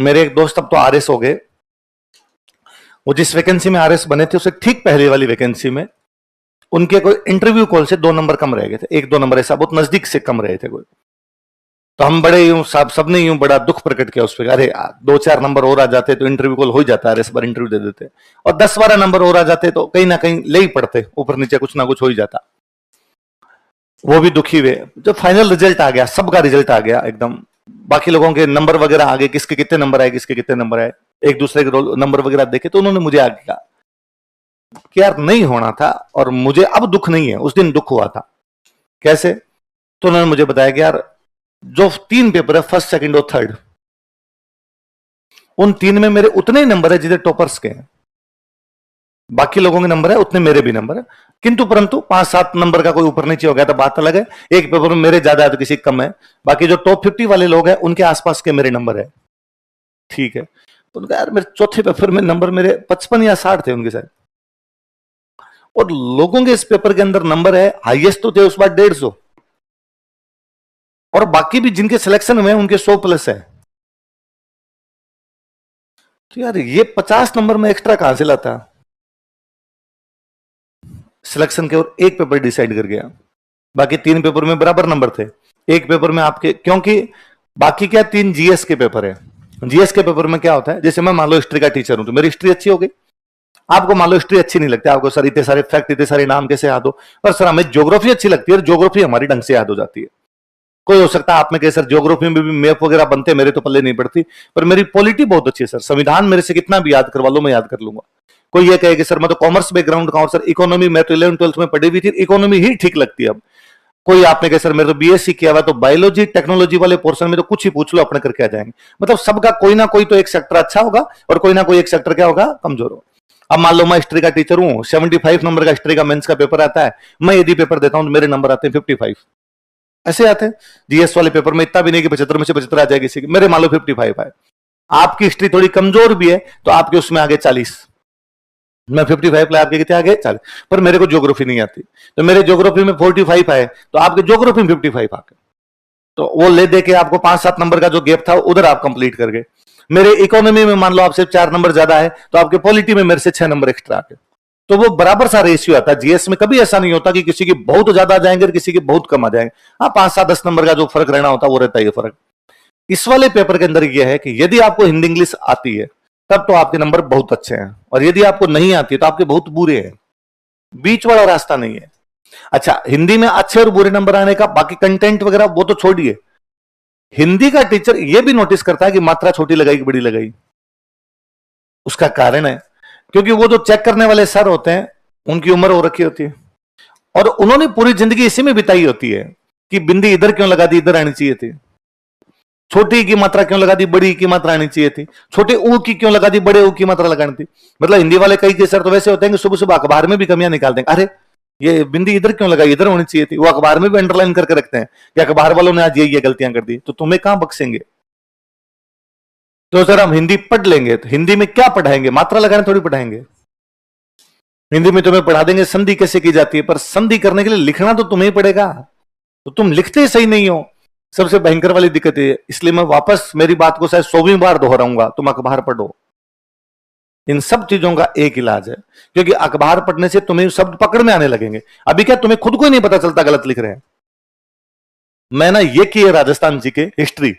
मेरे एक दोस्त अब तो आरएस हो गए। वो जिस वैकेंसी में आरएस बने थे उससे ठीक पहले वाली वैकेंसी में उनके कोई इंटरव्यू कॉल से 2 नंबर कम रह गए थे, 1-2 नंबर ऐसा बहुत नजदीक से कम रहे थे कोई। तो हम बड़े यूं सबने यूं बड़ा दुख प्रकट किया उस पर, अरे 2-4 नंबर और आ जाते तो इंटरव्यू कॉल हो ही जाता, आरएस बार इंटरव्यू दे देते, और 10-12 नंबर और आ जाते तो कहीं ना कहीं ले ही पड़ते, ऊपर नीचे कुछ ना कुछ हो ही जाता। वो भी दुखी हुए। जब फाइनल रिजल्ट आ गया, सबका रिजल्ट आ गया एकदम, बाकी लोगों के नंबर वगैरह आगे, किसके कितने नंबर आए, किसके कितने नंबर आए, एक दूसरे के रोल नंबर वगैरह देखे, तो उन्होंने मुझे आगे कहा कि यार नहीं होना था, और मुझे अब दुख नहीं है, उस दिन दुख हुआ था। कैसे? तो उन्होंने मुझे बताया कि यार जो 3 पेपर है, फर्स्ट, सेकंड और थर्ड, उन 3 में मेरे उतने ही नंबर है जितने टॉपर्स के हैं। बाकी लोगों के नंबर है उतने मेरे भी नंबर है, किंतु परंतु 5-7 नंबर का कोई ऊपर नीचे हो गया तो बात अलग है। एक पेपर में मेरे ज्यादा है तो किसी कम है, बाकी जो टॉप 50 वाले लोग हैं उनके आसपास के मेरे नंबर है। ठीक है। तो उनका यार मेरे चौथे पेपर में नंबर मेरे 55 या 60 थे उनके साथ, और लोगों के इस पेपर के अंदर नंबर है हाईएस्ट तो थे उस बार 150, और बाकी भी जिनके सिलेक्शन हुए उनके 100+ है। तो यार ये 50 नंबर में एक्स्ट्रा कहां से लाता सिलेक्शन के, और एक पेपर डिसाइड कर गया। बाकी 3 पेपर में बराबर नंबर थे, एक पेपर में आपके, क्योंकि बाकी क्या 3 जीएस के पेपर है। जीएस के पेपर में क्या होता है, जैसे मैं मान लो हिस्ट्री का टीचर हूं तो मेरी हिस्ट्री अच्छी हो गई, आपको मान लो हिस्ट्री अच्छी नहीं लगती, आपको सर इतने सारे फैक्ट, इतने सारे नाम कैसे याद हो, पर सर हमें ज्योग्राफी अच्छी लगती है, और ज्योग्राफी हमारी ढंग से याद हो जाती है। कोई हो सकता है आप में कहे सर ज्योग्राफी में भी मैप वगैरह बनते, मेरे तो पल्ले नहीं पड़ती, पर मेरी पॉलिटी बहुत अच्छी है सर, संविधान मेरे से कितना भी याद करवा लो मैं याद कर लूंगा। कोई ये कहे कि सर मैं तो कॉमर्स बैकग्राउंड का हूं सर, इकोनॉमी मैं तो 11th-12th में पढ़ी हुई थी, इकोनॉमी ही ठीक लगती है अब। कोई आपने कहे सर मेरे तो बीएससी किया हुआ, तो बायोलॉजी टेक्नोलॉजी वाले पोर्शन में तो कुछ ही पूछ लो अपने करके आ जाएंगे। मतलब सबका कोई ना कोई तो एक सेक्टर अच्छा होगा, और कोई ना कोई एक सेक्टर क्या होगा, कमजोर होगा। अब मान लो मैं हिस्ट्री का टीचर हूं, 75 नंबर का हिस्ट्री का मेंस का पेपर आता है, मैं यदि पेपर देता हूं तो मेरे नंबर आते हैं 55, ऐसे आते हैं। जीएस वाले पेपर में इतना भी नहीं कि 75 में से 75 आ जाए किसी की, मेरे मान लो 55 आए। आपकी हिस्ट्री थोड़ी कमजोर भी है तो आपके उसमें आगे 40, मैं 55 आपके कितने आगे 40, पर मेरे को ज्योग्राफी नहीं आती तो मेरे ज्योग्राफी में 45 आए, तो आपके ज्योग्राफी में 55 आके, तो वो ले दे के आपको 5-7 नंबर का जो गैप था उधर आप कंप्लीट कर गए। मेरे इकोनॉमी में मान लो आपसे 4 नंबर ज्यादा है, तो आपके पॉलिटी में मेरे से 6 नंबर एक्स्ट्रा आके, तो वो बराबर सा रेशियो आता है। जीएस में कभी ऐसा नहीं होता कि किसी के बहुत ज्यादा आ जाएंगे और किसी के बहुत कम आ जाएंगे। हाँ 5-7-10 नंबर का जो फर्क रहना होता है वो रहता है, ये फर्क। इस वाले पेपर के अंदर यह है कि यदि आपको हिंदी इंग्लिश आती है तब तो आपके नंबर बहुत अच्छे हैं, और यदि आपको नहीं आती तो आपके बहुत बुरे हैं, बीच वाला रास्ता नहीं है। अच्छा, हिंदी में अच्छे और बुरे नंबर आने का, बाकी कंटेंट वगैरह वो तो छोड़िए, हिंदी का टीचर ये भी नोटिस करता है कि मात्रा छोटी लगाई कि बड़ी लगाई। उसका कारण है क्योंकि वो जो चेक करने वाले सर होते हैं उनकी उम्र हो रखी होती है, और उन्होंने पूरी जिंदगी इसी में बिताई होती है कि बिंदी इधर क्यों लगा दी, इधर आनी चाहिए थी, छोटी की मात्रा क्यों लगा दी, बड़ी की मात्रा आनी चाहिए थी, छोटे ऊ की क्यों लगा दी, बड़े ऊ की मात्रा लगानी थी। मतलब हिंदी वाले कई के सर तो वैसे होते हैं कि सुबह सुबह अखबार में भी कमियां निकाल देंगे, अरे ये बिंदी इधर क्यों लगाई, इधर होनी चाहिए थी, वो अखबार में भी अंडरलाइन करके रखते हैं कि अखबार वालों ने आज ये गलतियां कर दी, तो तुम्हें कहां बख्शेंगे। तो सर हम हिंदी पढ़ लेंगे तो हिंदी में क्या पढ़ाएंगे, मात्रा लगाने थोड़ी पढ़ाएंगे। हिंदी में तुम्हें पढ़ा देंगे संधि कैसे की जाती है, पर संधि करने के लिए लिखना तो तुम्हें ही पड़ेगा, तो तुम लिखते सही नहीं हो, सबसे भयंकर वाली दिक्कत है। इसलिए मैं वापस मेरी बात को शायद 100वीं बार दोहराऊंगा, तुम अखबार पढ़ो। इन सब चीजों का एक इलाज है, क्योंकि अखबार पढ़ने से तुम्हें शब्द पकड़ में आने लगेंगे। अभी क्या तुम्हें खुद को ही नहीं पता चलता गलत लिख रहे हैं। मैं ना ये की है राजस्थान जी के हिस्ट्री,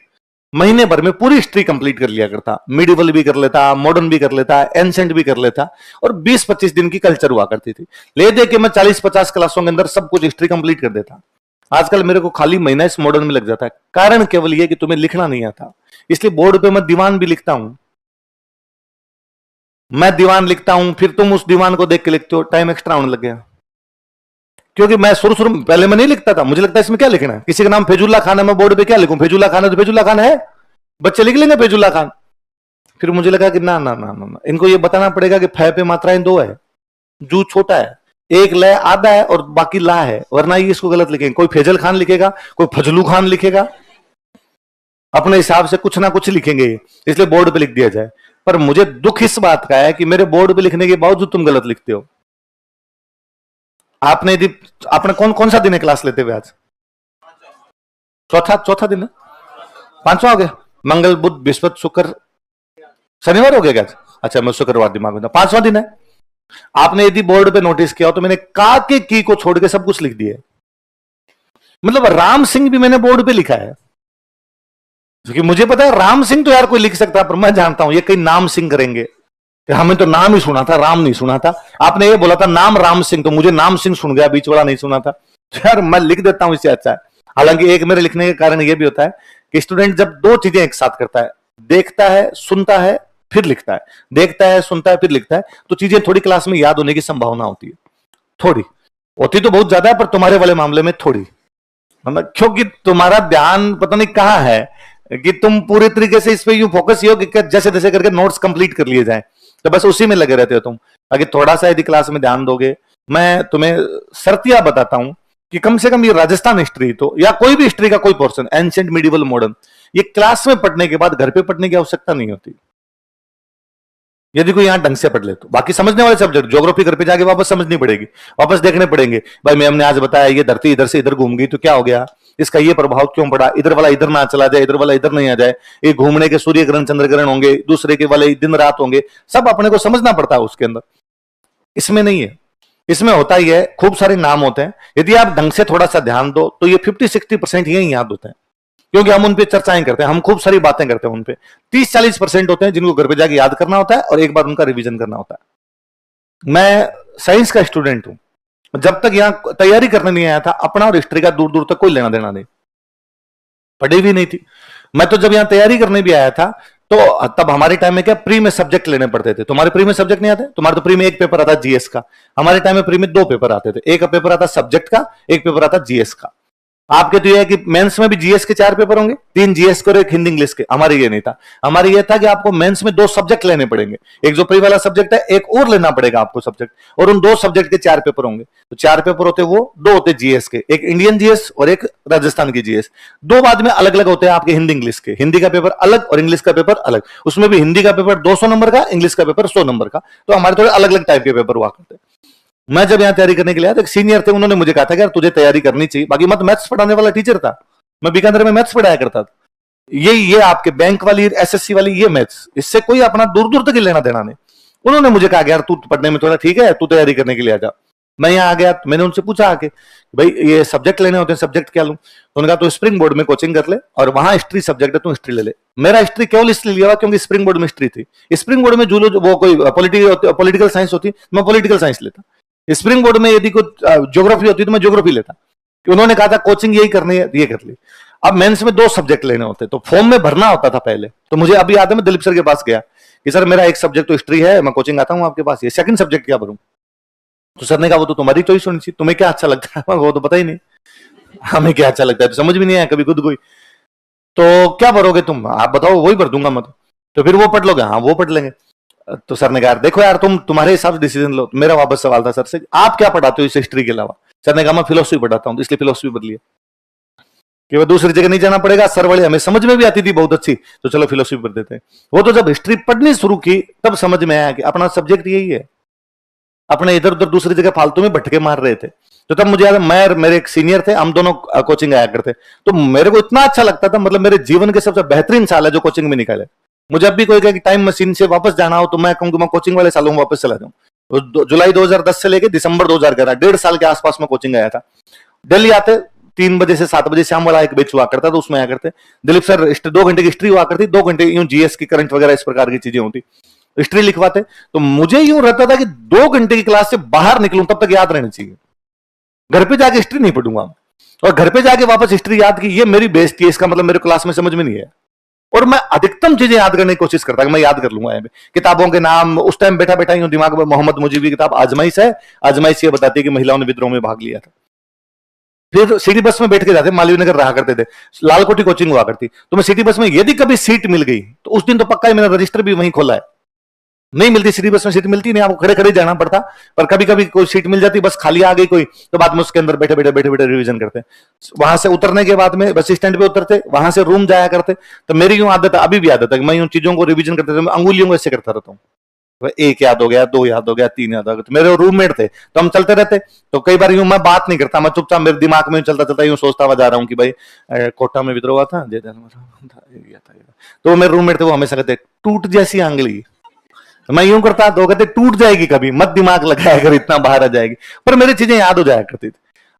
महीने भर में पूरी हिस्ट्री कंप्लीट कर लिया करता, मिडिवल भी कर लेता, मॉडर्न भी कर लेता, एंसेंट भी कर लेता, और 20-25 दिन की कल्चर हुआ करती थी। ले दे के मैं 40-50 क्लासों के अंदर सब कुछ हिस्ट्री कंप्लीट कर देता। आजकल मेरे को खाली महीना इस मॉडर्न में लग जाता है, कारण केवल यह कि तुम्हें लिखना नहीं आता। इसलिए बोर्ड पे मैं दीवान भी लिखता हूं, मैं दीवान लिखता हूं, फिर तुम उस दीवान को देख के लिखते हो, टाइम एक्स्ट्रा होने लग गया। क्योंकि मैं शुरू में पहले मैं नहीं लिखता था, मुझे लगता है इसमें क्या लिखना है, किसी का नाम फैजुल्ला खान है, मैं बोर्ड पे क्या लिखूं, फैजुल्ला खान है तो फैजुल्ला खान है, बच्चे लिख लेंगे फैजुल्ला खान। फिर मुझे लगा कि ना ना ना ना, इनको ये बताना पड़ेगा कि फै पे मात्राएं 2 है, जू छोटा है, एक लय आधा है और बाकी ला है, वरना ये इसको गलत लिखेंगे। कोई फैजल खान लिखेगा, कोई फजलू खान लिखेगा, अपने हिसाब से कुछ ना कुछ लिखेंगे, इसलिए बोर्ड पे लिख दिया जाए। पर मुझे दुख इस बात का है कि मेरे बोर्ड पे लिखने के बावजूद तुम गलत लिखते हो। आपने यदि आपने कौन सा दिन है क्लास लेते हुए आज, चौथा दिन है, 5वां हो गया, मंगल बुध बृहस्पति शुक्र शनिवार हो गया क्या? अच्छा, मैं शुक्रवार दिमाग में था, 5वां दिन है। आपने यदि बोर्ड पे नोटिस किया हो तो मैंने का के की को छोड़ के सब कुछ लिख दिया है। मतलब राम सिंह भी मैंने बोर्ड पे लिखा है, क्योंकि मुझे पता है राम सिंह तो यार कोई लिख सकता है, पर मैं जानता हूं ये कहीं नाम सिंह करेंगे। हमें तो नाम ही सुना था, राम नहीं सुना था। आपने ये बोला था नाम राम सिंह, तो मुझे नाम सिंह सुन गया, बीच वाला नहीं सुना था। तो यार मैं लिख देता हूं, इससे अच्छा है। हालांकि एक मेरे लिखने के कारण यह भी होता है कि स्टूडेंट जब दो चीजें एक साथ करता है, देखता है, सुनता है, फिर लिखता है, देखता है, सुनता है, फिर लिखता है, तो चीजें थोड़ी क्लास में याद होने की संभावना होती है। थोड़ी होती तो बहुत ज्यादा है, पर तुम्हारे वाले मामले में थोड़ी, मतलब क्योंकि तुम्हारा ध्यान पता नहीं कहां है कि तुम पूरे तरीके से इस पे यूं फोकस ही हो कि जैसे तैसे करके नोट्स कंप्लीट कर लिए जाए, तो बस उसी में लगे रहते हो तुम। अगर थोड़ा सा यदि क्लास में ध्यान दोगे, मैं तुम्हें शर्तिया बताता हूं कि कम से कम ये राजस्थान हिस्ट्री तो, या कोई भी हिस्ट्री का कोई पोर्शन, एंशिएंट, मिडिवल, मॉडर्न, ये क्लास में पढ़ने के बाद घर पे पढ़ने की आवश्यकता नहीं होती, यदि कोई यहां ढंग से पढ़ ले तो। बाकी समझने वाले सब्जेक्ट, ज्योग्राफी घर पे जाके वापस समझनी पड़ेगी, वापस देखने पड़ेंगे, भाई मैम ने आज बताया ये धरती इधर से इधर घूम गई तो क्या हो गया, इसका ये प्रभाव क्यों पड़ा, इधर वाला इधर ना चला जाए, इधर वाला इधर नहीं आ जाए, ये घूमने के सूर्य ग्रहण चंद्र ग्रहण होंगे, दूसरे के वाले दिन रात होंगे, सब अपने को समझना पड़ता है उसके अंदर। इसमें नहीं है, इसमें होता ही है, खूब सारे नाम होते हैं, यदि आप ढंग से थोड़ा सा ध्यान दो तो ये 50-60% यही याद होते हैं, क्योंकि हम उन पे चर्चाएं करते हैं, हम खूब सारी बातें करते हैं उन पे। 30-40% होते हैं जिनको घर पे जाके याद करना होता है और एक बार उनका रिवीजन करना होता है। मैं साइंस का स्टूडेंट हूं, जब तक यहां तैयारी करने नहीं आया था, अपना और हिस्ट्री का दूर दूर तक कोई लेना देना नहीं, पढ़ी भी नहीं थी। मैं तो जब यहां तैयारी करने भी आया था, तो तब हमारे टाइम में क्या प्री में सब्जेक्ट लेने पड़ते थे। तुम्हारे प्री में सब्जेक्ट नहीं आते? तुम्हारे तो प्री में एक पेपर आता जीएस का, हमारे टाइम में प्री में 2 पेपर आते थे, एक पेपर आता सब्जेक्ट का, एक पेपर आता जीएस का। आपके तो यह है कि मेंस में भी जीएस के 4 पेपर होंगे, 3 जीएस के और एक हिंदी इंग्लिश के। हमारे ये नहीं था, हमारे ये था कि आपको मेंस में 2 सब्जेक्ट लेने पड़ेंगे, एक जो प्री वाला सब्जेक्ट है, एक और लेना पड़ेगा आपको सब्जेक्ट, और उन 2 सब्जेक्ट के 4 पेपर होंगे। तो 4 पेपर होते वो, 2 होते जीएस के, एक इंडियन जीएस और एक राजस्थान की जीएस। 2 बाद में अलग अलग होते हैं आपके हिंदी इंग्लिश के, हिंदी का पेपर अलग और इंग्लिश का पेपर अलग, उसमें भी हिंदी का पेपर 200 नंबर का, इंग्लिश का पेपर 100 नंबर का। तो हमारे थोड़े अलग अलग टाइप के पेपर हुआ करते। मैं जब यहां तैयारी करने के लिए आया तो एक सीनियर थे, उन्होंने मुझे कहा था कि यार तुझे तैयारी करनी चाहिए। बाकी मत, मैथ्स पढ़ाने वाला टीचर था, मैं बीकानेर में मैथ्स पढ़ाया करता था। ये आपके बैंक वाली, एसएससी वाली, ये मैथ्स, इससे कोई अपना दूर दूर तक ही लेना देना नहीं। उन्होंने मुझे कहा यार तू पढ़ने में थोड़ा ठीक है, तू तैयारी करने के लिए आ जा। मैं यहाँ आ गया तो मैंने उनसे पूछा आके, भाई ये सब्जेक्ट लेने होते हैं, सब्जेक्ट क्या लूं? तो उन्होंने कहा तू स्प्रिंग बोर्ड में कोचिंग कर ले, और वहां हिस्ट्री सब्जेक्ट है, तू हिस्ट्री ले ले। मेरा हिस्ट्री केवल इसलिए लिया क्योंकि स्प्रिंग बोर्ड में हिस्ट्री थी। स्प्रिंग बोर्ड में जो वो कोई पॉलिटिकल साइंस होती, मैं पॉलिटिकल साइंस लेता। स्प्रिंग बोर्ड में यदि कुछ ज्योग्राफी होती तो मैं ज्योग्राफी लेता। उन्होंने कहा था कोचिंग यही करनी है, ये कर ली। अब मेंस में 2 सब्जेक्ट लेने होते, तो फॉर्म में भरना होता था पहले। तो मुझे अभी याद है, मैं दिलीप सर के पास गया कि सर मेरा एक सब्जेक्ट तो हिस्ट्री है, मैं कोचिंग आता हूं आपके पास, ये सेकंड सब्जेक्ट क्या भरूं? तो सर ने कहा वो तो तुम्हारी चॉइस होनी चाहिए, तुम्हें क्या अच्छा लगता है? वो तो पता ही नहीं हमें क्या अच्छा लगता है, तो समझ भी नहीं आया कभी खुद कोई। तो क्या भरोगे तुम? आप बताओ, वही भर दूंगा मैं। तो फिर वो पढ़ लोगे? हाँ वो पढ़ लेंगे। तो सर ने कहा देखो यार तुम तुम्हारे हिसाब से डिसीजन लो। मेरा वापस सवाल था सर से, आप क्या पढ़ाते हो इस हिस्ट्री के अलावा? सर ने कहा मैं फिलोसफी पढ़ाता हूं, इसलिए फिलोसफी बदली कि वो दूसरी जगह नहीं जाना पड़ेगा। सर वाले हमें समझ में भी आती थी बहुत अच्छी, तो चलो फिलोसफी पढ़ देते हैं। वो तो जब हिस्ट्री पढ़नी शुरू की तब समझ में आया कि अपना सब्जेक्ट यही है, अपने इधर उधर दूसरी जगह फालतू में भटके मार रहे थे। तो तब मुझे याद है, मैं मेरे एक सीनियर थे, हम दोनों कोचिंग आया करते, तो मेरे को इतना अच्छा लगता था, मतलब मेरे जीवन के सबसे बेहतरीन साल है जो कोचिंग में निकाले। मुझे अब भी कोई कहे कि टाइम मशीन से वापस जाना हो तो मैं कहूंगा मैं कोचिंग वाले सालों में वापस चला जाऊं। जुलाई 2010 से लेके दिसंबर 2011, 1.5 साल के आसपास में कोचिंग आया था। दिल्ली आते 3 बजे से 7 बजे शाम वाला एक बैच हुआ करता था, उसमें आया करते दिलीप सर। 2 घंटे की हिस्ट्री हुआ करती, 2 घंटे यूं जीएस की करंट वगैरह इस प्रकार की चीजें होती, हिस्ट्री लिखवाते। तो मुझे यूं रहता था कि 2 घंटे की क्लास से बाहर निकलूं तब तक याद रहना चाहिए, घर पे जाके हिस्ट्री नहीं पढ़ूंगा। और घर पे जाके वापस हिस्ट्री याद की, ये मेरी बेइज्जती है, इसका मतलब मेरे क्लास में समझ में नहीं है। और मैं अधिकतम चीजें याद करने की कोशिश करता कि मैं याद कर लूंगा। किताबों के नाम उस टाइम बैठा बैठा यूं दिमाग में, मोहम्मद मुजीब की किताब आजमाइश है, आजमाइश ये बताती है कि महिलाओं ने विद्रोह में भाग लिया था। फिर सिटी बस में बैठ के जाते, मालवीय नगर रहा करते थे, लालकोटी कोचिंग हुआ करती, तो मैं सिटी बस में यदि कभी सीट मिल गई तो उस दिन तो पक्का ही मैंने रजिस्टर भी वहीं खोला है। नहीं मिलती सिटी बस में, सीट मिलती नहीं, आपको खड़े खड़े जाना पड़ता। पर कभी कभी कोई सीट मिल जाती, बस खाली आ गई कोई, तो बाद में उसके अंदर बैठे बैठे बैठे बैठे रिवीजन करते। वहां से उतरने के बाद में बस स्टैंड पे उतरते, वहां से रूम जाया करते। तो मेरी यूं आदत है, अभी भी आदत है कि मैं यूं चीजों को रिवीजन करते थे, मैं अंगुलियों को ऐसे करता रहता हूँ, एक याद हो गया, दो याद हो गया, तीन याद हो गया। तो मेरे रूममेट थे तो हम चलते रहते, तो कई बार यूं मैं बात नहीं करता, मैं चुपचाप मेरे दिमाग में चलता चलता यूं सोचता हुआ जा रहा हूँ कि भाई कोटा में विद्रोह हुआ था, तो मेरे रूममेट थे, वो हमेशा कहते टूट जैसी आंगली। तो मैं यूं करता तो कहते टूट जाएगी कभी मत दिमाग लगाया अगर इतना बाहर आ जाएगी, पर मेरी चीजें याद हो जाया करती थी।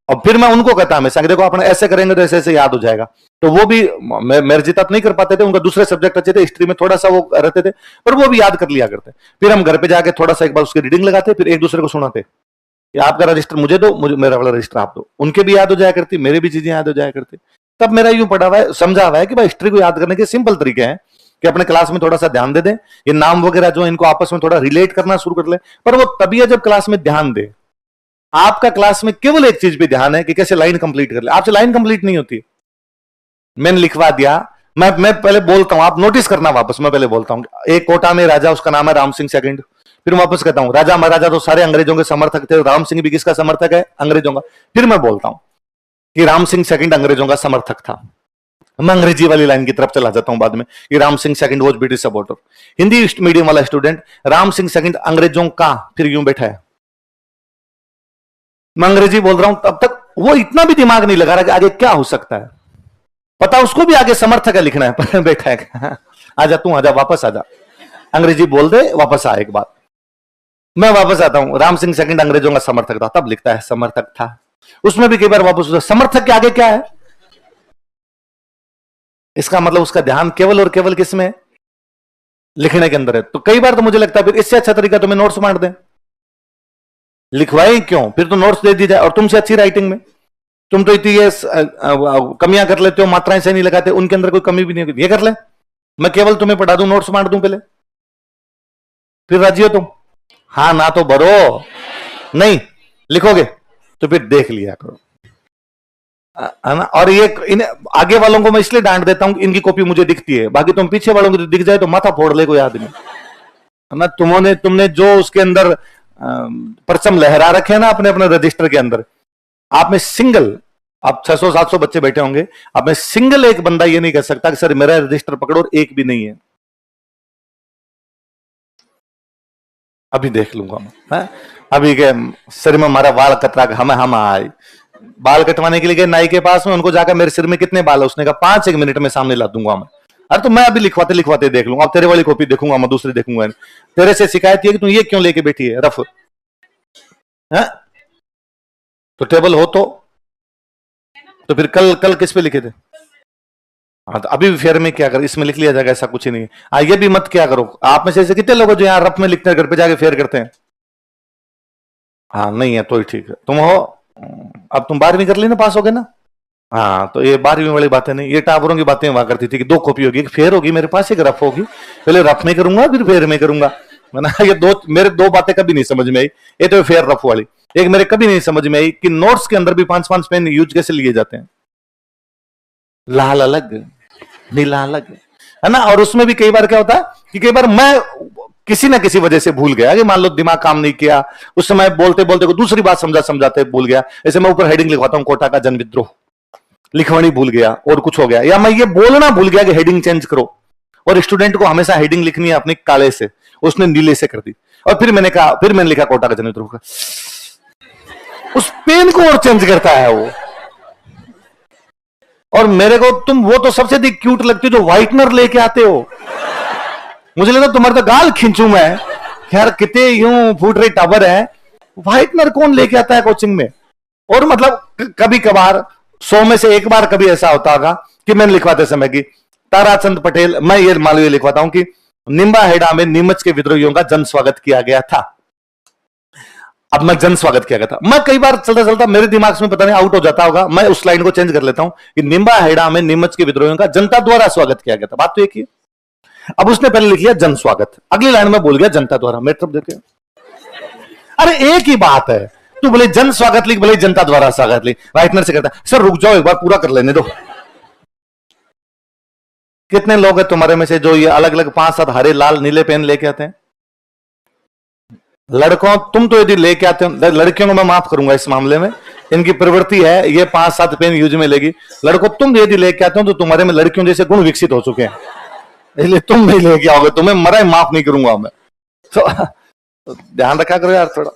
और फिर मैं उनको कहता हमेशा देखो अपने ऐसे करेंगे तो ऐसे ऐसे याद हो जाएगा। तो वो भी मेरे जितना नहीं कर पाते थे, उनका दूसरे सब्जेक्ट अच्छे थे, हिस्ट्री में थोड़ा सा वो रहते थे, पर वो भी याद कर लिया करते। फिर हम घर पे जाके थोड़ा सा एक बार उसकी रीडिंग लगाते, फिर एक दूसरे को सुनाते कि आपका रजिस्टर मुझे दो, मुझे मेरा वाला रजिस्टर आप दो। उनके भी याद हो जाया करती, मेरे भी चीजें याद हो जाया करती। तब मेरा यूं पढ़ा हुआ है, समझा हुआ है कि भाई हिस्ट्री को याद करने के सिंपल तरीके हैं कि अपने क्लास में थोड़ा सा ध्यान दे दें, ये नाम वगैरह जो इनको आपस में थोड़ा रिलेट करना शुरू कर ले। पर वो तभी है जब क्लास में ध्यान दे। आपका क्लास में केवल एक चीज पे ध्यान है कि कैसे लाइन कंप्लीट कर ले, आपसे लाइन कंप्लीट नहीं होती। मैंने लिखवा दिया, मैं पहले बोलता हूं, आप नोटिस करना वापस, मैं पहले बोलता हूं एक कोटा में राजा, उसका नाम है राम सिंह सेकंड। फिर वापस कहता हूं राजा महाराजा तो सारे अंग्रेजों के समर्थक थे, राम सिंह भी किसका समर्थक है? अंग्रेजों का। फिर मैं बोलता हूं कि राम सिंह सेकंड अंग्रेजों का समर्थक था। मैं अंग्रेजी वाली लाइन की तरफ चला जाता हूं बाद में कि Ram Singh second was British supporter. Hindi medium वाला स्टूडेंट राम सिंह सेकंड अंग्रेजों का, फिर यूं बैठा है, मैं अंग्रेजी बोल रहा हूं, तब तक वो इतना भी दिमाग नहीं लगा रहा कि आगे क्या हो सकता है। पता उसको भी आगे समर्थक है लिखना है, पर बैठा है आजा तू, आजा वापस आजा, अंग्रेजी बोल दे, वापस आ। एक बात मैं वापस आता हूं, राम सिंह सेकंड अंग्रेजों का समर्थक था, तब लिखता है समर्थक था। उसमें भी कई बार वापस, समर्थक के आगे क्या है? इसका मतलब उसका ध्यान केवल और केवल किसमें है? लिखने के अंदर है। तो कई बार तो मुझे लगता है फिर इससे अच्छा तरीका तुम्हें नोट्स बांट दें, लिखवाए क्यों, फिर तो नोट्स दे दी जाए। और तुमसे अच्छी राइटिंग में तुम तो इतनी ये कमियां कर लेते हो, मात्राएं से नहीं लगाते, उनके अंदर कोई कमी भी नहीं होगी, ये कर ले, मैं केवल तुम्हें पढ़ा दूं, नोट्स बांट दूं पहले, फिर राजी हो तुम? हाँ ना तो भरो, नहीं लिखोगे तो फिर देख लिया करो, है ना। और ये इन आगे वालों को मैं इसलिए डांट देता हूं, इनकी कॉपी मुझे दिखती है, बाकी तुम पीछे वालों को तो दिख जाए तो माथा फोड़ ले कोई आदमी, है ना। तुमने जो उसके अंदर परचम लहरा रखे हैं ना अपने अपने रजिस्टर के अंदर, आप में सिंगल, आप 600-700 बच्चे बैठे होंगे, आप में सिंगल एक बंदा ये नहीं कह सकता कि सर मेरा रजिस्टर पकड़ो, और एक भी नहीं है। अभी देख लूंगा मैं, अभी के सर में हमारा बाल कतरा, हम आए बाल कटवाने के लिए गए नाई के पास में, उनको जाकर मेरे सिर में कितने बाल है, उसने कहा 5 मिनट में सामने ला दूंगा मैं। अरे तो मैं अभी लिखवाते लिखवाते देख लूंगा, अब तेरे वाली कॉपी देखूंगा मैं, दूसरी देखूंगा। तेरे से शिकायत है कि तू ये क्यों लेके बैठी है रफ है? तो टेबल हो तो फिर कल किस पे लिखे थे? हाँ तो अभी फेयर में क्या कर, इसमें लिख लिया जाएगा, ऐसा कुछ ही नहीं है। ये भी मत क्या करो, आप में से ऐसे कितने लोग जो यहाँ रफ में लिखते हैं घर पे जाके फेयर करते हैं? हाँ नहीं है तो ही ठीक है, तुम हो, अब तुम 12वीं कर ली ना, पास हो गए ना। हाँ तो ये 12वीं वाली बातें नहीं, ये टावरों की बातें हुआ करती थी कि 2 कॉपी होगी, एक फेयर होगी मेरे पास, एक रफ होगी, पहले रफ में करूंगा फिर फेयर में करूंगा, ये मेरे 2 बातें कभी नहीं समझ में आई। ये तो फेयर रफ वाली, एक मेरे कभी नहीं समझ में आई कि नोट्स के अंदर भी 5-5 पेन यूज कैसे लिए जाते हैं, लाल अलग नीला अलग, है ना। और उसमें भी कई बार क्या होता है कि कई बार मैं किसी ना किसी वजह से भूल गया, कि मान लो दिमाग काम नहीं किया, उस समय बोलते बोलते को दूसरी बात समझाते भूल गया। ऐसे मैं ऊपर हेडिंग लिखवाता हूं कोटा का जन विद्रोह, लिखवानी भूल गया और कुछ हो गया, या मैं ये बोलना भूल गया कि हेडिंग चेंज करो, और स्टूडेंट को हमेशा हेडिंग लिखनी है अपने काले से, उसने नीले से कर दी, और फिर मैंने लिखा कोटा का जन विद्रोह का, उस पेन को और चेंज करता है वो। और मेरे को तुम वो तो सबसे अधिक क्यूट लगती हो जो व्हाइटनर लेके आते हो, मुझे लगा तुम्हारे तो गाल खींचू मैं, यार कितने यूं फूट रही टावर है, व्हाइटनर कौन लेके आता है कोचिंग में। और मतलब कभी कभार 100 में से 1 बार कभी ऐसा होता होगा कि मैंने लिखवाते समय की ताराचंद पटेल, मैं ये मालूम लिखवाता हूं कि निम्बा हेड़ा में नीमच के विद्रोहियों का जन स्वागत किया गया था। अब मैं जन स्वागत किया गया था, मैं कई बार चलता चलता मेरे दिमाग में पता नहीं आउट हो जाता होगा, मैं उस लाइन को चेंज कर लेता हूं कि निम्बा हेड़ा में नीमच के विद्रोहियों का जनता द्वारा स्वागत किया गया था, बात तो एक ही। अब उसने पहले लिख लिया जन स्वागत, अगली लाइन में बोल गया जनता द्वारा, मेरे तरफ देखे, अरे एक ही बात है, तू बोले जन स्वागत लिख, बोले जनता द्वारा स्वागत लिख। राइटनर से कहता सर रुक जाओ एक बार पूरा कर लेने दो। कितने लोग हैं तुम्हारे में से जो ये अलग अलग 5-7 हरे लाल नीले पेन लेके आते हैं? लड़कों तुम तो यदि लेके आते हो, लड़कियों को मैं माफ करूंगा इस मामले में, इनकी प्रवृत्ति है ये 5-7 पेन यूज में लेगी। लड़कों तुम यदि लेके आते हो तो तुम्हारे में लड़कियों जैसे गुण विकसित हो चुके हैं, इसलिए तुम नहीं लेके आओगे, तुम्हें मरा माफ नहीं करूंगा मैं। तो ध्यान रखा करो यार थोड़ा।